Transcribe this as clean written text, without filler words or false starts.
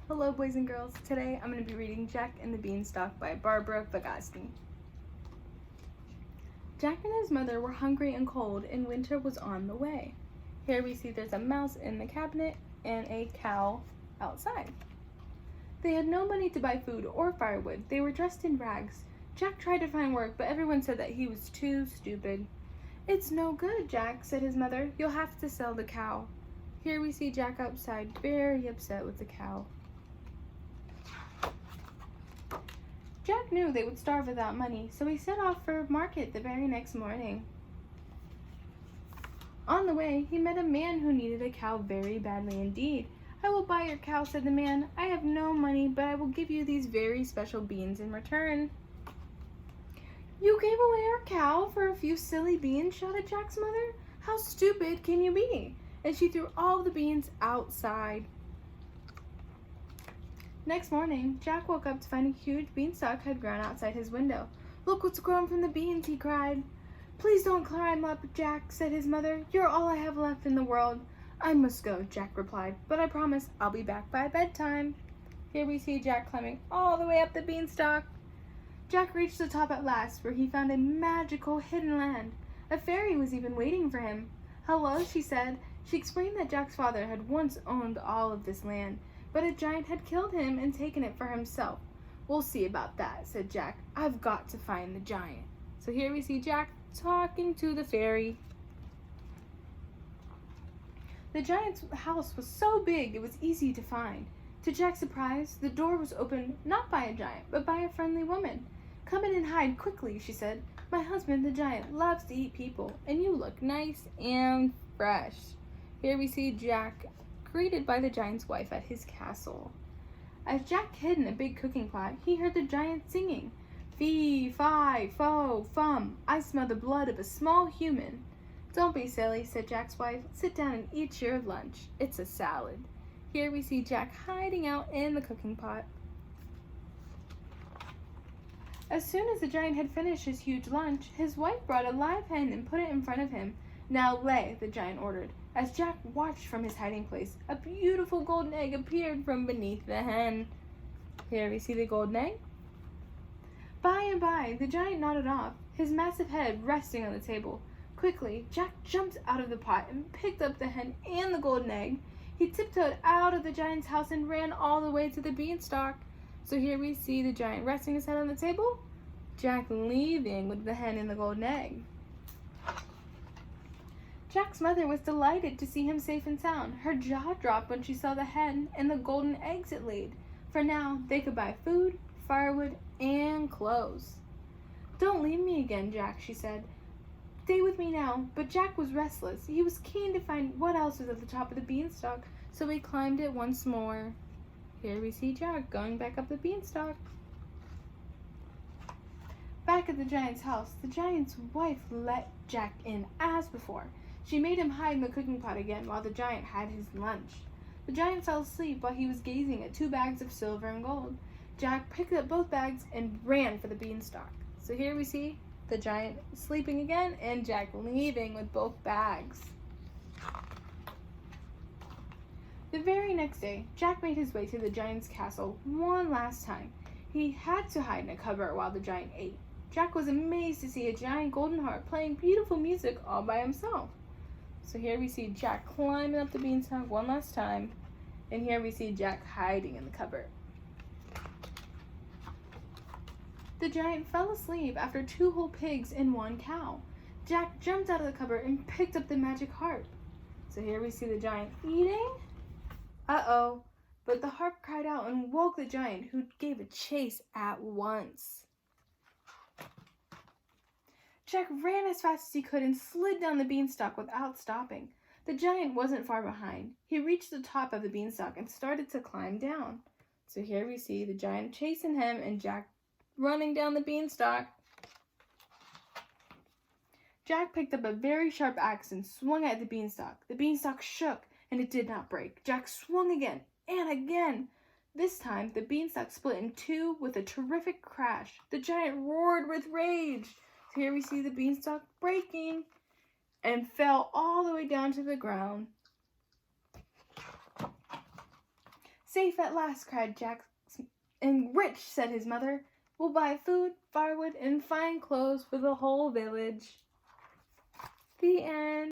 Hello boys and girls, today I'm going to be reading Jack and the Beanstalk by Barbara Vagnozzi. Jack and his mother were hungry and cold and winter was on the way. Here we see there's a mouse in the cabinet and a cow outside. They had no money to buy food or firewood. They were dressed in rags. Jack tried to find work, but everyone said that he was too stupid. "It's no good, Jack," said his mother. "You'll have to sell the cow." Here we see Jack outside, very upset with the cow. Jack knew they would starve without money, so he set off for market the very next morning. On the way, he met a man who needed a cow very badly indeed. "I will buy your cow," said the man. "I have no money, but I will give you these very special beans in return." "You gave away our cow for a few silly beans?" shouted Jack's mother. "How stupid can you be?" And she threw all the beans outside. Next morning, Jack woke up to find a huge beanstalk had grown outside his window. "Look what's grown from the beans," he cried. "Please don't climb up, Jack," said his mother. "You're all I have left in the world." "I must go," Jack replied, "but I promise I'll be back by bedtime." Here we see Jack climbing all the way up the beanstalk. Jack reached the top at last, where he found a magical hidden land. A fairy was even waiting for him. "Hello," she said. She explained that Jack's father had once owned all of this land, but a giant had killed him and taken it for himself. "We'll see about that," said Jack. "I've got to find the giant." So here we see Jack talking to the fairy. The giant's house was so big it was easy to find. To Jack's surprise, the door was opened not by a giant, but by a friendly woman. "Come in and hide quickly," she said. "My husband, the giant, loves to eat people, and you look nice and fresh." Here we see Jack greeted by the giant's wife at his castle. As Jack hid in a big cooking pot, he heard the giant singing, "Fee, fi, fo, fum, I smell the blood of a small human." "Don't be silly," said Jack's wife. "Sit down and eat your lunch. It's a salad." Here we see Jack hiding out in the cooking pot. As soon as the giant had finished his huge lunch, his wife brought a live hen and put it in front of him. "Now lay," the giant ordered. As Jack watched from his hiding place, a beautiful golden egg appeared from beneath the hen. Here we see the golden egg. By and by, the giant nodded off, his massive head resting on the table. Quickly, Jack jumped out of the pot and picked up the hen and the golden egg. He tiptoed out of the giant's house and ran all the way to the beanstalk. So here we see the giant resting his head on the table, Jack leaving with the hen and the golden egg. Jack's mother was delighted to see him safe and sound. Her jaw dropped when she saw the hen and the golden eggs it laid, for now they could buy food, firewood, and clothes. "Don't leave me again, Jack," she said. "Stay with me now." But Jack was restless. He was keen to find what else was at the top of the beanstalk, so he climbed it once more. Here we see Jack going back up the beanstalk. Back at the giant's house, the giant's wife let Jack in as before. She made him hide in the cooking pot again while the giant had his lunch. The giant fell asleep while he was gazing at 2 bags of silver and gold. Jack picked up both bags and ran for the beanstalk. So here we see the giant sleeping again and Jack leaving with both bags. The very next day, Jack made his way to the giant's castle one last time. He had to hide in a cupboard while the giant ate. Jack was amazed to see a giant golden harp playing beautiful music all by himself. So here we see Jack climbing up the beanstalk one last time, and here we see Jack hiding in the cupboard. The giant fell asleep after 2 whole pigs and 1 cow. Jack jumped out of the cupboard and picked up the magic harp. So here we see the giant eating. Uh-oh, but the harp cried out and woke the giant, who gave a chase at once. Jack ran as fast as he could and slid down the beanstalk without stopping. The giant wasn't far behind. He reached the top of the beanstalk and started to climb down. So here we see the giant chasing him and Jack running down the beanstalk. Jack picked up a very sharp axe and swung at the beanstalk. The beanstalk shook and it did not break. Jack swung again and again. This time, the beanstalk split in 2 with a terrific crash. The giant roared with rage. So here we see the beanstalk breaking and fell all the way down to the ground. Safe at last, cried Jack. And rich, said his mother. We'll buy food, firewood, and fine clothes for the whole village. The end.